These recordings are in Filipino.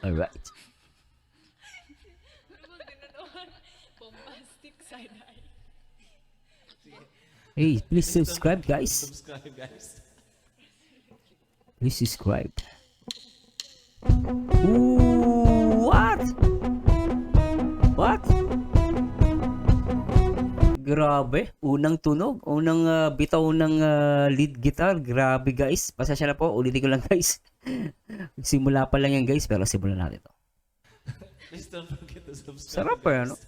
Alright. Bombastic side eye. Hey, please subscribe, guys. Subscribe, guys. Please subscribe. Ooh, what? What? Grabe, unang tunog, unang bitaw ng lead guitar. Grabe guys, pasensya na po, ulitin ko lang guys. Simula pa lang yan guys, pero simulan natin to. Please don't forget to subscribe. Sarap pa yan, no?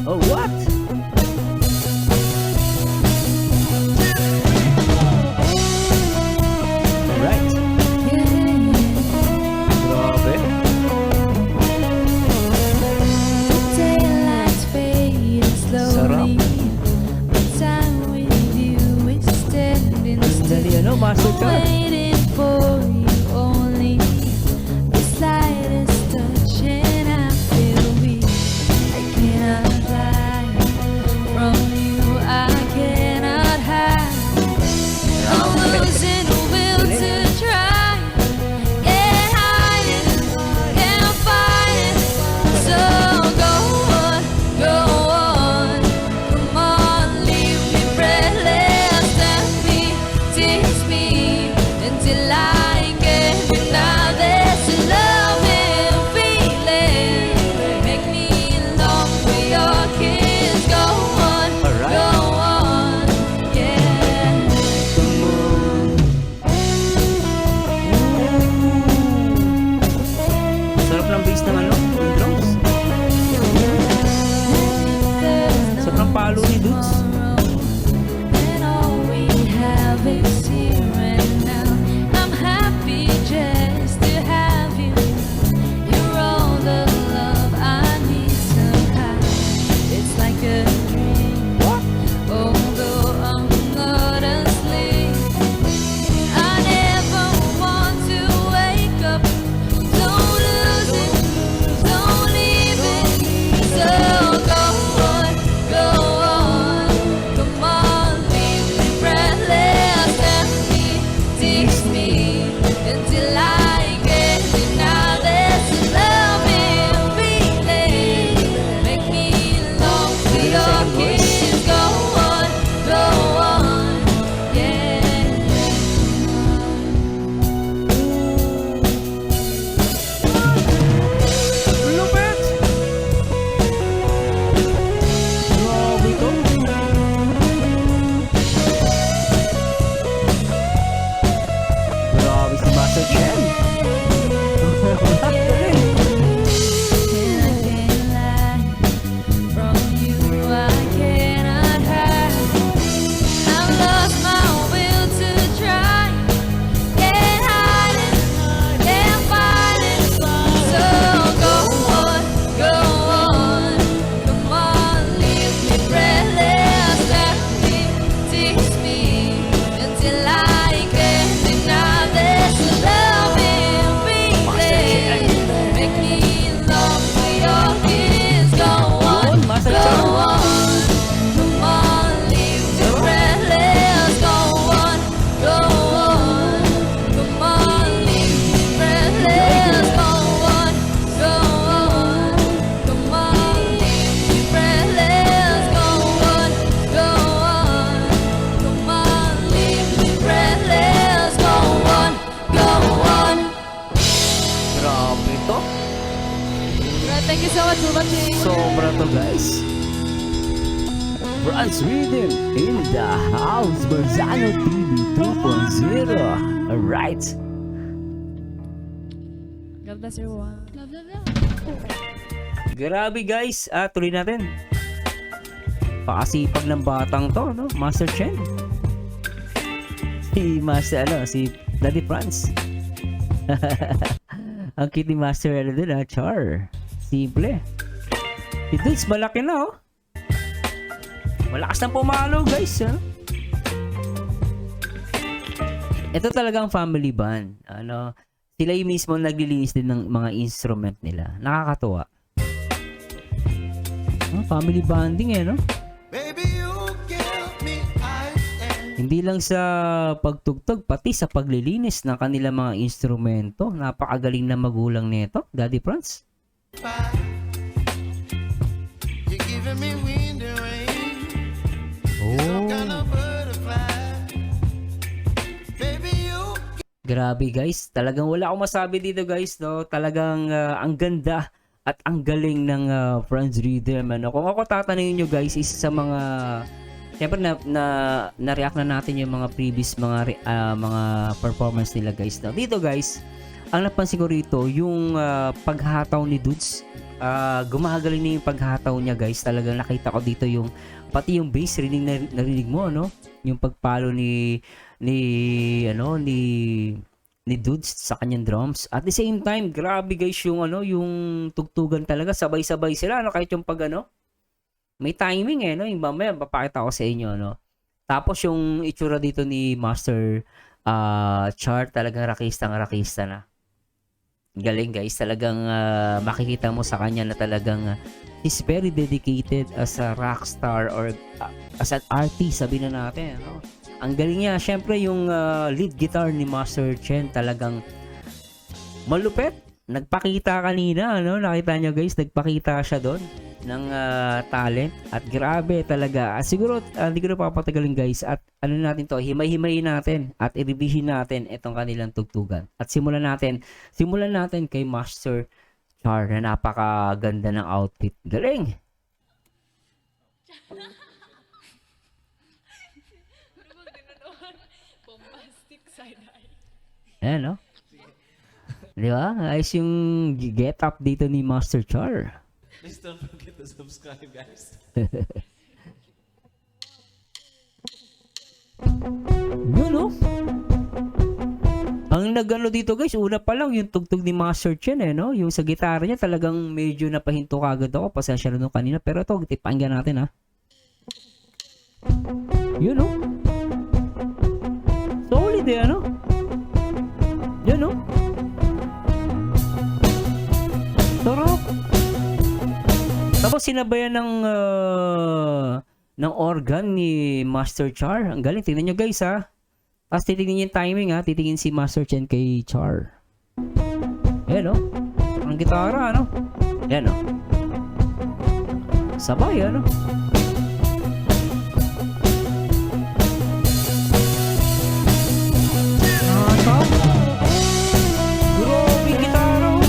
Oh, what? Alright. Grabe. Daylight's fading slowly. But time with you is standing Dali still. ano, master I'm ka. waiting for you only. The slightest touch and I feel weak. I cannot hide from you. I cannot hide. I'm losing the will to try. Can't hide it, can't fight it. So go on, go on. Come on, leave me breathless. Let me tease me until I get another loving feeling. Make me long for your kiss. Go on, Alright. go on, yeah. Sarap ng bass ng ano, ng drums. Sarap ng palo ni Dudes. And all we have is here and now. I'm happy just to have you. You're all the love I need somehow. It's like a dream. Although I'm not asleep, I never want to wake up. Don't lose it, don't leave it. So go on, go on. Come on, leave me breathless. Let me tease me until I get another loving feeling. Make me long for your kiss. Go on, yeah. Lupit! Grabe to. Grabe si Master Chen. Until I get another loving feeling. Make me long for your kiss. Go on, Master go Chen. on. Come on, leave me breathless. Go on, go on. Come on, leave me breathless. Go on, go on. Come on, leave me breathless. Go on, go on. Come on, leave me breathless. Go on, go on. Grabe to. Thank you so much for watching. Sobra to guys. Bronze Rhythm in the house. Barzano TV 2.0. Alright. God bless everyone. Love, love, love. Grabe guys. Tuloy natin. Pakasipag ng batang to, no? Master Chen. Si Master, si Daddy Franz. Ang cute ni Master, dun Char. Simple. Si Dudes, malaki na, oh. Malakas na pumalo, guys, ha? Ito talagang family band. Sila yung mismo naglilinis din ng mga instrument nila. Nakakatuwa. Family bonding no? Baby, you give me ice and Hindi lang sa pagtugtog, pati sa paglilinis ng kanilang mga instrumento. Napakagaling na magulang nito, Daddy Franz. fire. You're giving me wind and rain. Some kind of butterfly. Baby, you Grabe guys, talagang wala akong masabi dito guys, no? Talagang ang ganda at ang galing ng Franz Rhythm, ano? Kung ako tatanungin nyo guys, isa sa mga syempre na-react na natin yung mga previous mga performance nila guys. No? Dito guys, ang napansin ko rito, yung paghataw ni Dudes, gumagaling na yung paghataw niya guys. Talagang nakita ko dito yung pati yung bass narinig mo, no? Yung pagpalo ni Dudes sa kanyang drums. At the same time, grabe guys yung yung tugtugan talaga, sabay-sabay sila, no? Kahit yung pag may timing no? Yung mamaya papakita ko sa inyo, no? Tapos yung itsura dito ni Master Char, talagang rakista na. Galing guys, talagang makikita mo sa kanya na talagang he's very dedicated as a rock star or as an artist, sabihin na natin, no? Ang galing niya. Syempre yung lead guitar ni Master Chen talagang malupet. Nagpakita kanina, no? Nakita nyo guys, nagpakita siya doon ng talent. At grabe talaga. Siguro, hindi ko na papatagalin guys. At ano natin to, himay-himayin natin at i-revision natin itong kanilang tugtugan. At simulan natin kay Master Char na napakaganda ng outfit. Galing! Ayan, no? Di ba? Ayos yung get up dito ni Master Char. Please don't forget to subscribe, guys. Yun, no? Ang nagano dito guys, una pa lang yung tugtog ni Master Chen, no? Yung sa gitara niya talagang medyo napahinto kagad ako. Pasensya na nung kanina. Pero ito, pakinggan natin, ha? Yun, no? Solid, ano? Yun, no? Sarap. Tapos sinabayan ng organ ni Master Char. Ang galing. Tingnan nyo guys, ha. Tapos titingin yung timing, ha. Titingin si Master Chen kay Char. Ayan, no? Ang gitara, ano? Ayan, no? Sabay, ano? Grabe gitara, oh.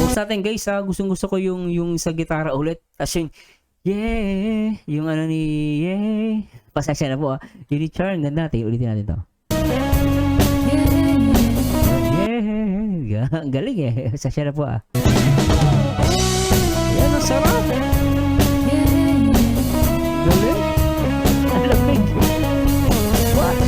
Huwag sa atin guys, ha. Gustong-gusto ko yung sa gitara ulit. Tapos yung yung ni pasensya na po, ha. Yung ni Char, ang ganda. Ulitin natin to. Ang galing, pasensya na po, ha. Yan, ang sarap. Galing. Ang lamig. What?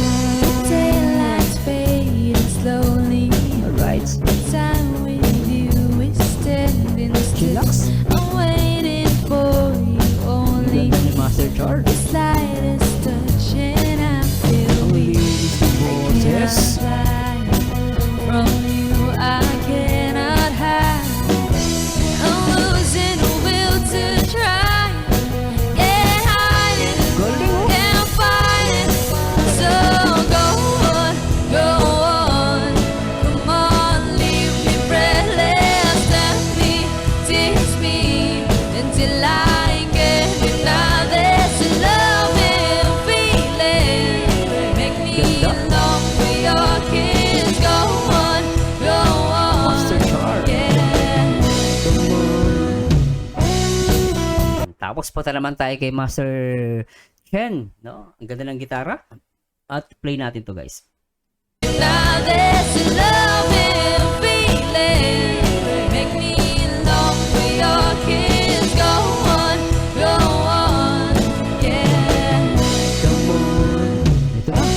Daylight's fading slowly. Alright. Time with you is standing still. Chillax. I'm waiting for you only. Ganda ni Master Char. The slightest touch and I feel Ang weak. linis ng boses. From you I cannot hide. I'm losing the will to try. Can't hide it, Galing, oh. can't fight it. So go on, go on. Come on, leave me breathless. Tell me, tease me until I get you. Now there's a loving feeling. Make me Ganda. long for your kiss. Go on, go on. Master Char. Yeah. Tapos punta naman tayo kay Master Chen, no? Ang ganda ng gitara. At play natin to guys. Now there's a loving feeling. Make me long for your kiss. Go on, yeah. Come on. Ito na.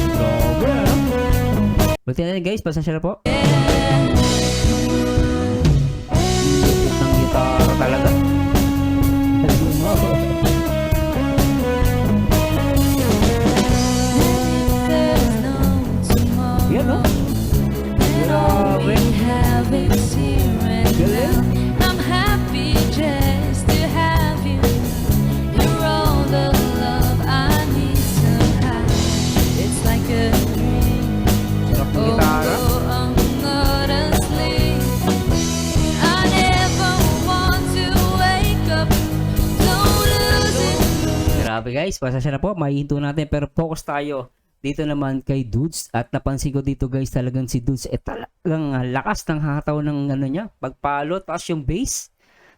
Grabe, ano? Buti natin guys, pasensya na po. Lupit ng gitara talaga. There's no Grabe guys, pasensya na po, mahihinto natin pero focus tayo dito naman kay Dudes at napansin ko dito guys talagang si Dudes talagang lakas ng hataw ng ano niya, pagpalo taas yung bass.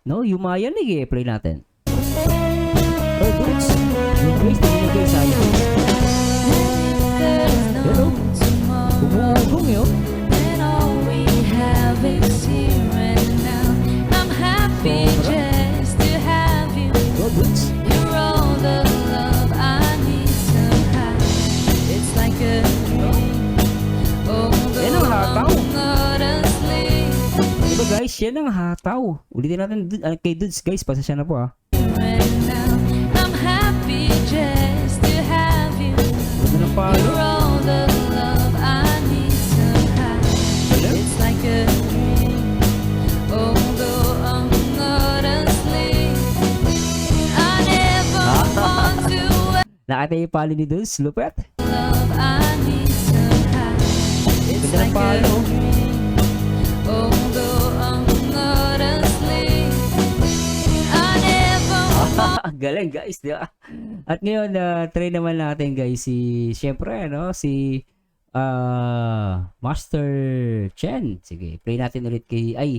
No, yumayanig eh, play natin. Oh Dudes, yung bass na nilagay sa iyo. There's no Hello? tomorrow. Bumugong yun. And all we have is here and now. I'm happy Sobra. just to have you. Go Dudes. You're all the love I need somehow. It's like a dream. Although Yan ang hataw. I'm not asleep. Diba guys, yan ang hataw. Ulitin natin kay Dudes guys, pasensya na po ah. And now I'm happy just to have you. Ganda ng palo. You're all the love I need somehow. It's like a dream. Although I'm not asleep, I never want to Nakita yung palo ni Dudes, lupet. love I need somehow. It's Ganda ng like a palo. dream. Although I'm not asleep, I never want Galing guys, di ba? At ngayon, try naman natin guys syempre, no, si Master Chen. Sige, play natin ulit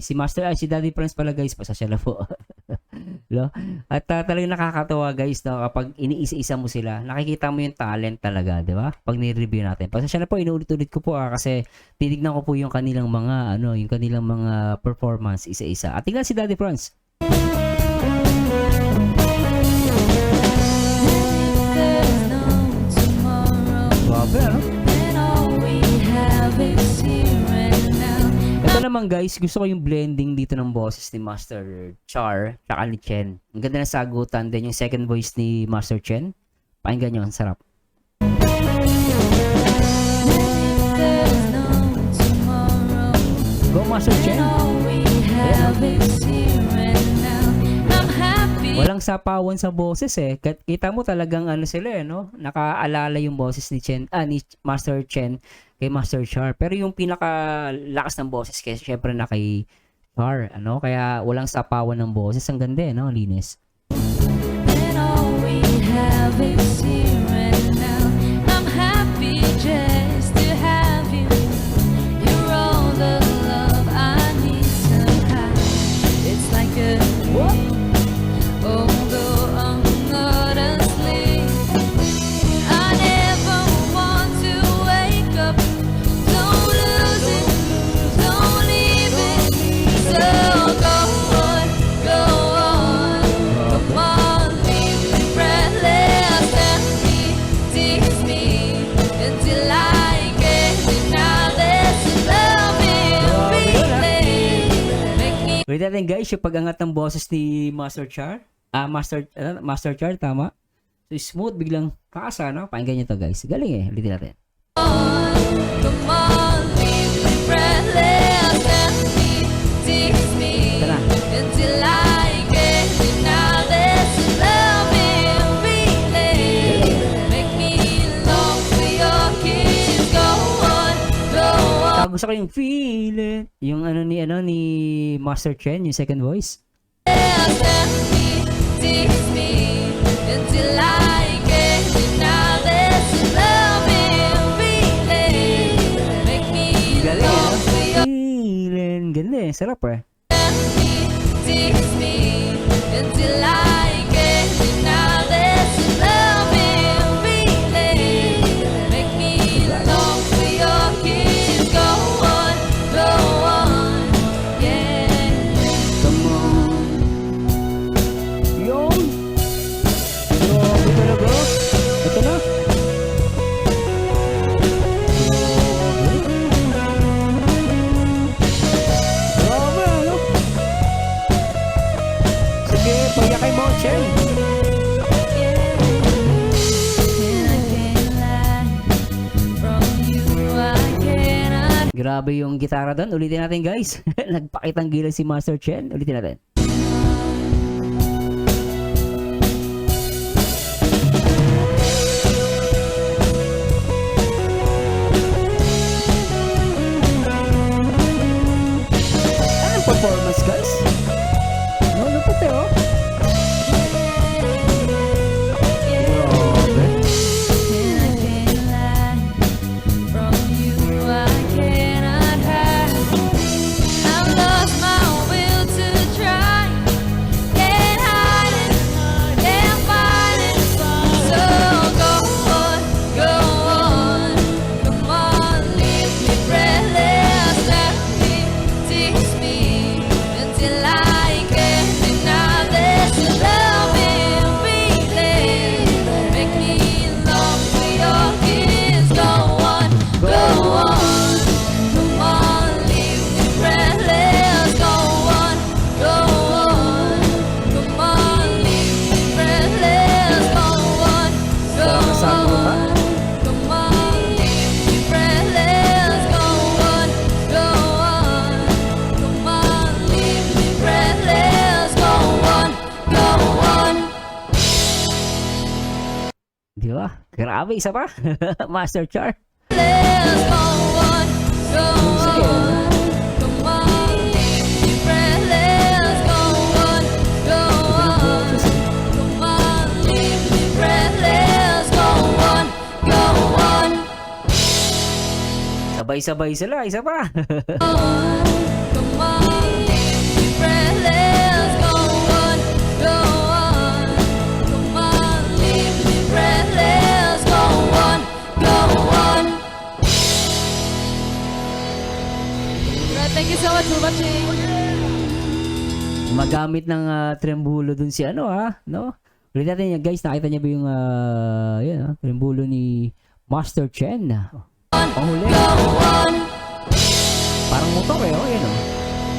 si Daddy Franz pala guys, pasasya na po. No? At talagang nakakatawa guys, no, kapag iniisa-isa mo sila, nakikita mo yung talent talaga, di ba? Pag ni-review natin. Pasasya na po, inuulit-ulit ko po kasi tinignan ko po yung kanilang mga, yung kanilang mga performance isa-isa. At tingnan si Daddy Franz. there's no tomorrow. Grabe, ano? And all we have is here and now. Ito naman guys, gusto ko yung blending dito ng boses ni Master Char tsaka ni Chen. Ang ganda ng sagutan din yung second voice ni Master Chen. Pakinggan nyo, ang sarap. There's no tomorrow. Go Master Chen! And all we have is here and now. I'm happy. Walang sapawan sa boses eh. Kita mo talagang ano sila eh, no? Nakaalala yung boses ni ni Master Chen kay Master Char. Pero yung pinakalakas ng boses kaya syempre na kay Char, ano? Kaya walang sapawan ng boses. Ang ganda eh, no? Linis. And all we have is here and now. I'm happy just to have you. You're all the love I need somehow. It's like a dream. Although I'm not asleep, I never want to wake up. Don't lose it, don't leave it. So go on, go on. Come on, leave me breathless. Tell me, tease me until I get it. Now this love will be make me. Wait natin guys, yung pag-angat ng boses ni Master Char. Master Char, tama? So smooth, biglang kakasa, no? Pakinggan nyo to guys. Galing eh, ulitin natin. Come on, leave me breathless. Tell me, tease me Tara. until I get it. Now this love will really make me long for your kiss. Go on, go on. Gusto ko yung feel it. Yung ni Master Chen, yung second voice. Tell me, tease me until I get it. Now this love will really make me Galing eh, long no? for your Feeling. Ganda eh, sarap eh. tease me until I get it. Now this love will really make me long for your kiss. Go on, yeah. Come on. Yun. Grabe talaga. Ito na. Grabe, ano? Sige, pagyakay mo, Chen. Grabe yung gitara doon. Ulitin natin guys. Nagpakitang gila si Master Chen. Ulitin natin. Anong performance guys? No, lupit eh oh. Di ba? Grabe, isa pa. Master Char. Let's go on, go Sige. on. Come on, your breath. Let's go on, go on. Come on, leave your breath. Let's go on, go on. Sabay-sabay sila, isa pa. Come on, leave your breath. Let's go on, go on. Come on, leave your breath. Let's go on, go on. Right, thank you so much for watching. Magamit ng trembulo dun si ano no? Ulit natin yan guys, nakita niya ba yung trembulo ni Master Chen? Panghuli. Parang motor yan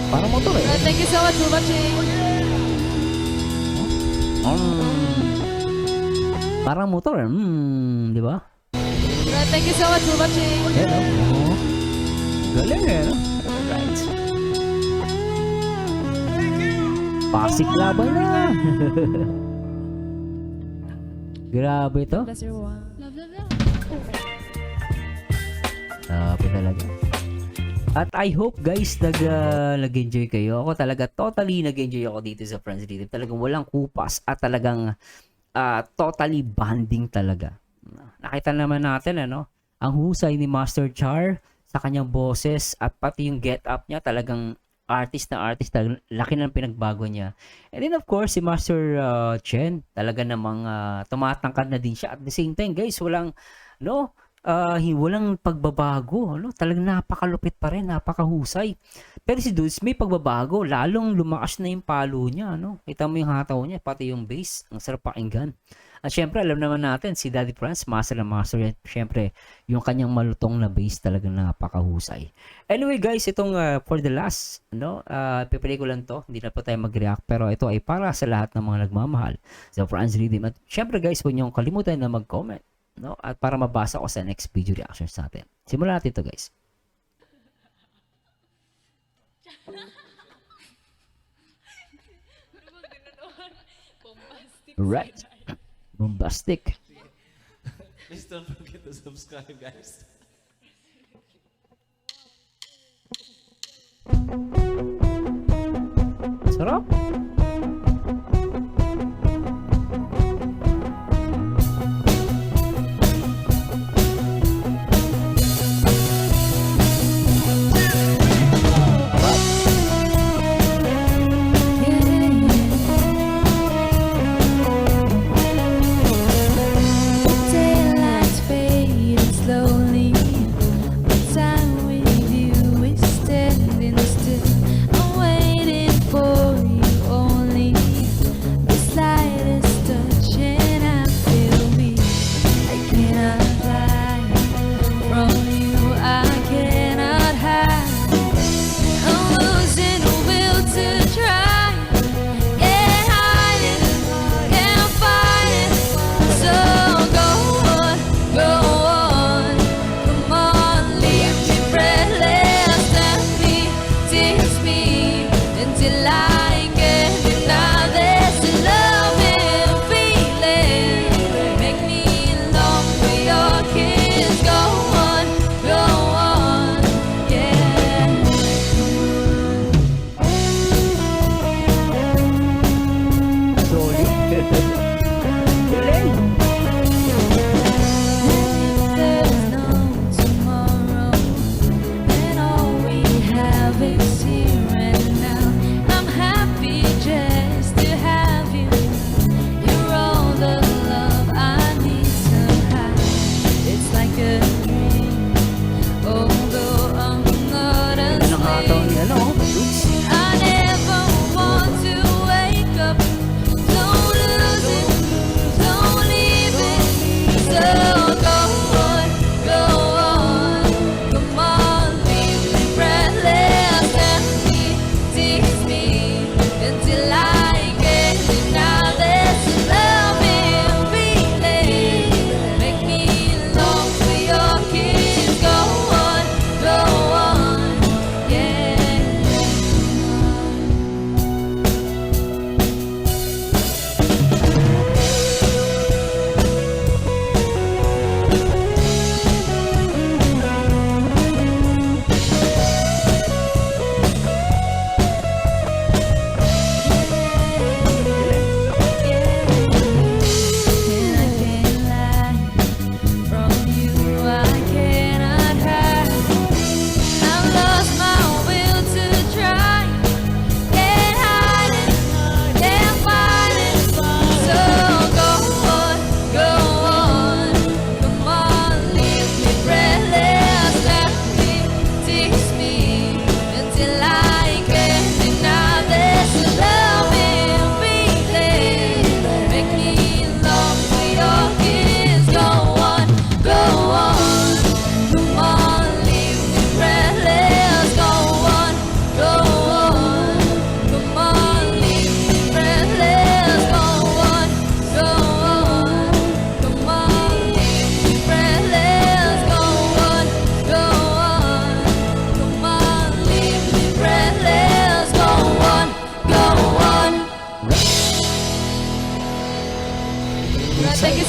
Parang motor Right, thank you so much for watching. Parang motor di ba? Right, thank you so much for watching. Galing no? Right. Pasik laban na. Grabe to. Bless everyone. Love, love, love. Grabe talaga. At I hope guys nag-enjoy kayo. Ako talaga totally nag-enjoy ako dito sa Friends Rhythm. Talagang walang kupas at talagang totally bonding talaga. Nakita naman natin ang husay ni Master Char sa kanyang boses at pati yung get up niya, talagang artist na artist, laki ng pinagbago niya. And then of course si Master Chen, talaga namang tumatangkad na din siya. At the same time guys, walang walang pagbabago, talagang napakalupit pa rin, napakahusay. Pero si Dudes may pagbabago, lalong lumakas na yung palo niya, Kita mo yung hataw niya, pati yung bass, ang sarap pakinggan. At syempre, alam naman natin, si Daddy Franz, master na master yan. Syempre, yung kanyang malutong na bass talagang napakahusay. Anyway guys, itong for the last, pipili ko lang to, hindi na po tayo mag-react, pero ito ay para sa lahat ng mga nagmamahal sa Friends Rhythm. At syempre guys, huwag niyong kalimutan na mag-comment, at para mabasa ko sa next video reactions natin. Simulan natin ito guys. Right. Bombastic. Please don't forget to subscribe, guys. Sarap. Daylight's fading slowly, but time with you is standing still. I'm waiting for you.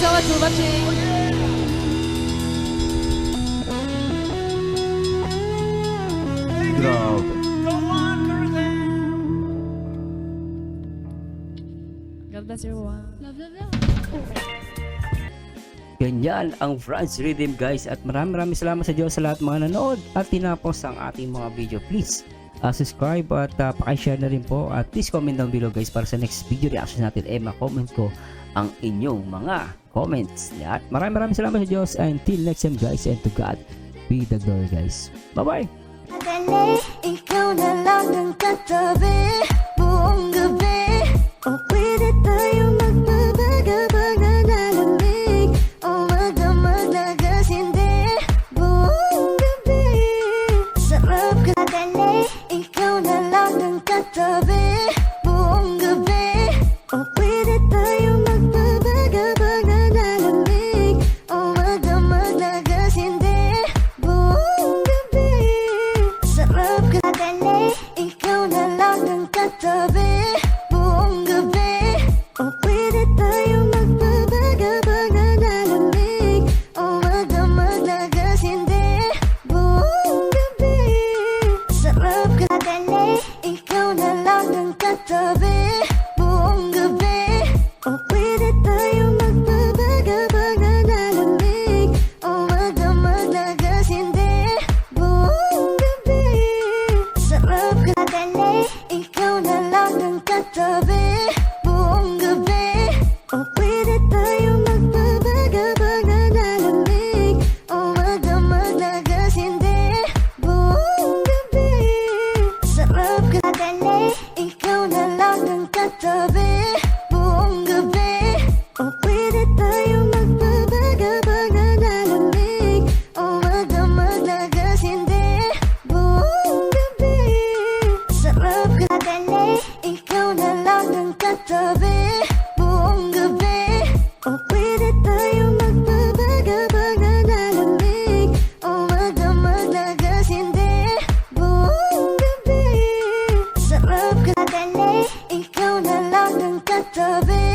so much for watching. Grabe. God bless everyone. Love, love, love. Ganyan ang France Rhythm guys, at maraming salamat sa Diyos sa lahat mga nanood at tinapos ang ating mga video. Please subscribe at pakishare na rin po, at please comment down below guys para sa next video reaction natin ma-comment ko ang inyong mga comments. At maraming salamat sa Diyos, and until next time guys, and to God be the glory guys. Bye bye. Dali, ikaw na lang ang katabi buong gabi. O pwede tayo magpabagabag na nalamig, o magdamag na gas, hindi buong gabi. Sarap ka. Dali, ikaw na lang ang katabi buong gabi. O pwede tayo magpabagabag na nalamig, o magdamag na gas, hindi buong gabi. Sarap ka. Dali, ikaw na lang ang katabi buong gabi. O pwede tayo magpabagabag na nalamig, o magdamag na gas, hindi buong gabi. Sarap ka. Dali, ikaw na lang ang katabi buong gabi. O pwede tayo magpabagabag na nalamig, o magdamag na gas, hindi buong gabi. Sarap ka. Dali, ikaw na lang ang katabi buong gabi. O pwede tayo magpabagabag na nalamig, o magdamag na gas, hindi buong gabi. Sarap ka. Dali, ikaw na lang ang katabi buong gabi. O pwede tayo magpabagabag na nalamig, o magdamag na gas, hindi buong gabi. Sarap ka. Dali, ikaw na lang ang katabi buong gabi. O pwede tayo magpabagabag na nalamig, o magdamag na gas, hindi buong gabi. Sarap ka. Dali, ikaw na lang ang katabi